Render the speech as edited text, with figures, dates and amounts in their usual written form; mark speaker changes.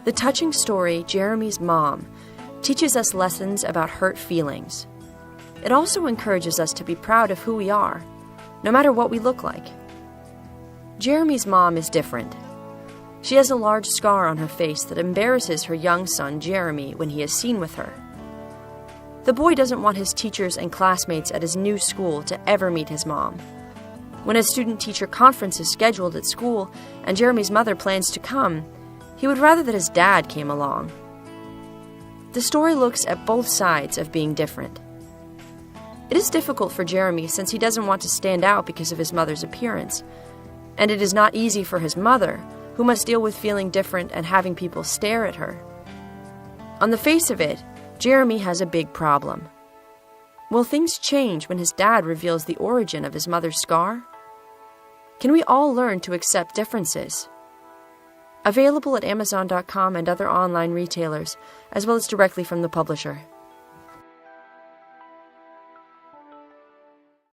Speaker 1: The touching story, Jeremy's Mom, teaches us lessons about hurt feelings. It also encourages us to be proud of who we are, no matter what we look like. Jeremy's mom is different. She has a large scar on her face that embarrasses her young son, Jeremy, when he is seen with her. The boy doesn't want his teachers and classmates at his new school to ever meet his mom. When a student-teacher conference is scheduled at school and Jeremy's mother plans to come, he would rather that his dad came along. The story looks at both sides of being different. It is difficult for Jeremy since he doesn't want to stand out because of his mother's appearance, and it is not easy for his mother, who must deal with feeling different and having people stare at her. On the face of it, Jeremy has a big problem. Will things change when his dad reveals the origin of his mother's scar? Can we all learn to accept differences? Available at Amazon.com and other online retailers, as well as directly from the publisher.